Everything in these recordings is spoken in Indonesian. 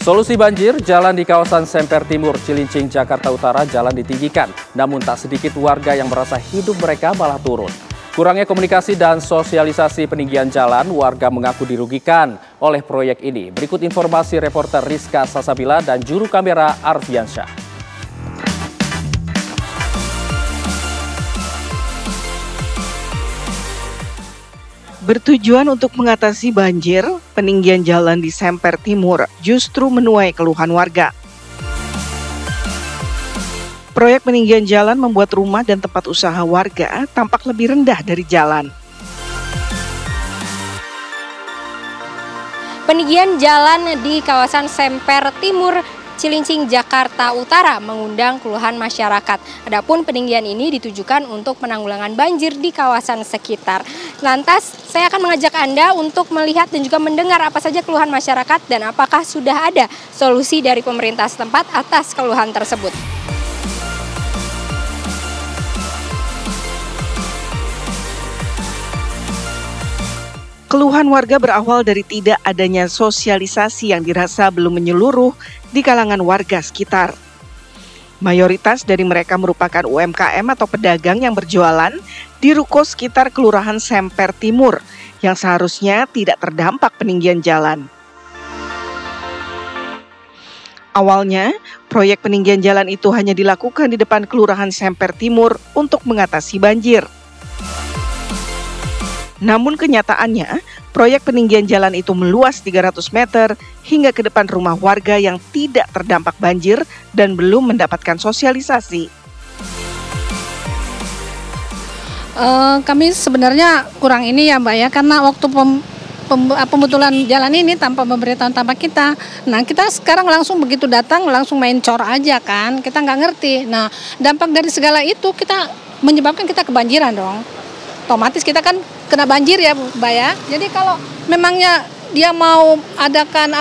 Solusi banjir, jalan di kawasan Semper Timur, Cilincing, Jakarta Utara jalan ditinggikan. Namun tak sedikit warga yang merasa hidup mereka malah turun. Kurangnya komunikasi dan sosialisasi peninggian jalan, warga mengaku dirugikan oleh proyek ini. Berikut informasi reporter Rizka Sasabila dan juru kamera Arfiansyah. Bertujuan untuk mengatasi banjir, peninggian jalan di Semper Timur justru menuai keluhan warga. Proyek peninggian jalan membuat rumah dan tempat usaha warga tampak lebih rendah dari jalan. Peninggian jalan di kawasan Semper Timur, Cilincing, Jakarta Utara mengundang keluhan masyarakat. Adapun peninggian ini ditujukan untuk penanggulangan banjir di kawasan sekitar. Lantas, saya akan mengajak Anda untuk melihat dan juga mendengar apa saja keluhan masyarakat dan apakah sudah ada solusi dari pemerintah setempat atas keluhan tersebut. Keluhan warga berawal dari tidak adanya sosialisasi yang dirasa belum menyeluruh di kalangan warga sekitar. Mayoritas dari mereka merupakan UMKM atau pedagang yang berjualan di ruko sekitar Kelurahan Semper Timur yang seharusnya tidak terdampak peninggian jalan. Awalnya, proyek peninggian jalan itu hanya dilakukan di depan Kelurahan Semper Timur untuk mengatasi banjir. Namun kenyataannya, proyek peninggian jalan itu meluas 300 meter hingga ke depan rumah warga yang tidak terdampak banjir dan belum mendapatkan sosialisasi. Kami sebenarnya kurang ini ya Mbak ya, karena waktu pembetulan jalan ini tanpa pemberitahuan tanpa kita. Nah kita sekarang langsung begitu datang langsung main cor aja kan, kita nggak ngerti. Nah dampak dari segala itu kita menyebabkan kita kebanjiran dong. Otomatis kita kan kena banjir ya Mbak ya. Jadi kalau memangnya dia mau adakan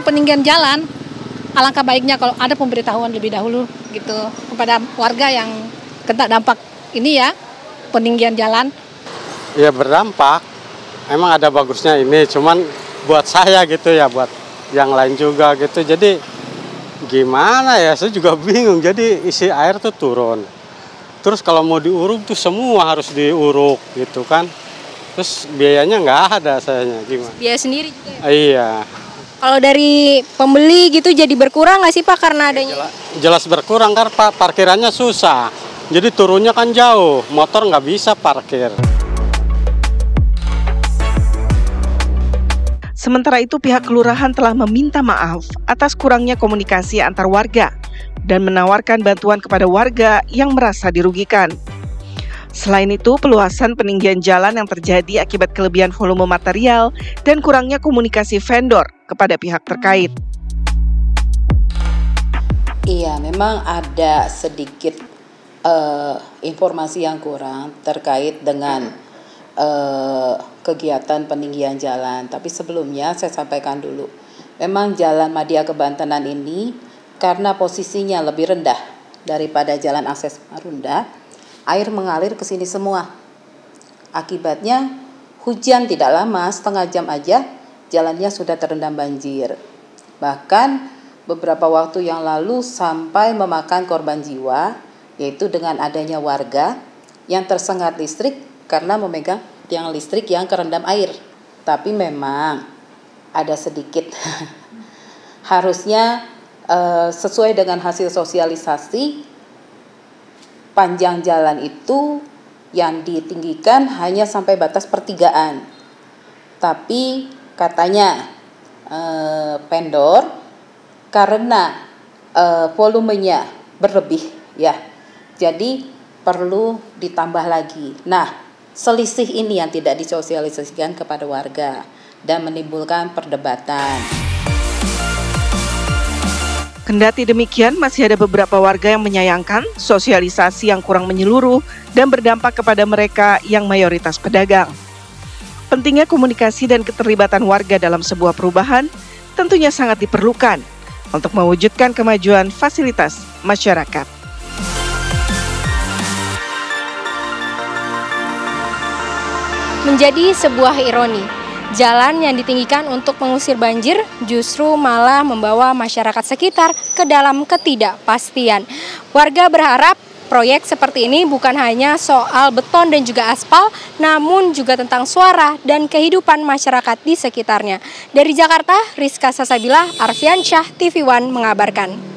peninggian jalan, alangkah baiknya kalau ada pemberitahuan lebih dahulu gitu kepada warga yang kena dampak ini ya, peninggian jalan. Ya berdampak, emang ada bagusnya ini, cuman buat saya gitu ya, buat yang lain juga gitu. Jadi gimana ya, saya juga bingung, jadi isi air tuh turun. Terus kalau mau diuruk tuh semua harus diuruk gitu kan. Terus biayanya nggak ada sayanya, gimana? Biaya sendiri juga ya? Iya. Kalau dari pembeli gitu jadi berkurang nggak sih Pak karena adanya? Jelas berkurang kan Pak, parkirannya susah. Jadi turunnya kan jauh, motor nggak bisa parkir. Sementara itu pihak kelurahan telah meminta maaf atas kurangnya komunikasi antar warga dan menawarkan bantuan kepada warga yang merasa dirugikan. Selain itu, peluasan peninggian jalan yang terjadi akibat kelebihan volume material dan kurangnya komunikasi vendor kepada pihak terkait. Iya, memang ada sedikit informasi yang kurang terkait dengan kegiatan peninggian jalan. Tapi sebelumnya saya sampaikan dulu, memang jalan Madya Kebantenan ini karena posisinya lebih rendah daripada jalan akses Marunda, air mengalir ke sini semua. Akibatnya hujan tidak lama, setengah jam aja jalannya sudah terendam banjir. Bahkan beberapa waktu yang lalu sampai memakan korban jiwa, yaitu dengan adanya warga yang tersengat listrik karena memegang tiang listrik yang kerendam air. Tapi memang ada sedikit harusnya sesuai dengan hasil sosialisasi, panjang jalan itu yang ditinggikan hanya sampai batas pertigaan. Tapi katanya vendor karena volumenya berlebih ya, jadi perlu ditambah lagi. Nah, selisih ini yang tidak disosialisasikan kepada warga dan menimbulkan perdebatan. Kendati demikian, masih ada beberapa warga yang menyayangkan sosialisasi yang kurang menyeluruh dan berdampak kepada mereka yang mayoritas pedagang. Pentingnya komunikasi dan keterlibatan warga dalam sebuah perubahan tentunya sangat diperlukan untuk mewujudkan kemajuan fasilitas masyarakat. Menjadi sebuah ironi, jalan yang ditinggikan untuk mengusir banjir justru malah membawa masyarakat sekitar ke dalam ketidakpastian. Warga berharap proyek seperti ini bukan hanya soal beton dan juga aspal, namun juga tentang suara dan kehidupan masyarakat di sekitarnya. Dari Jakarta, Rizka Sasabila, Arfiansyah, TV One mengabarkan.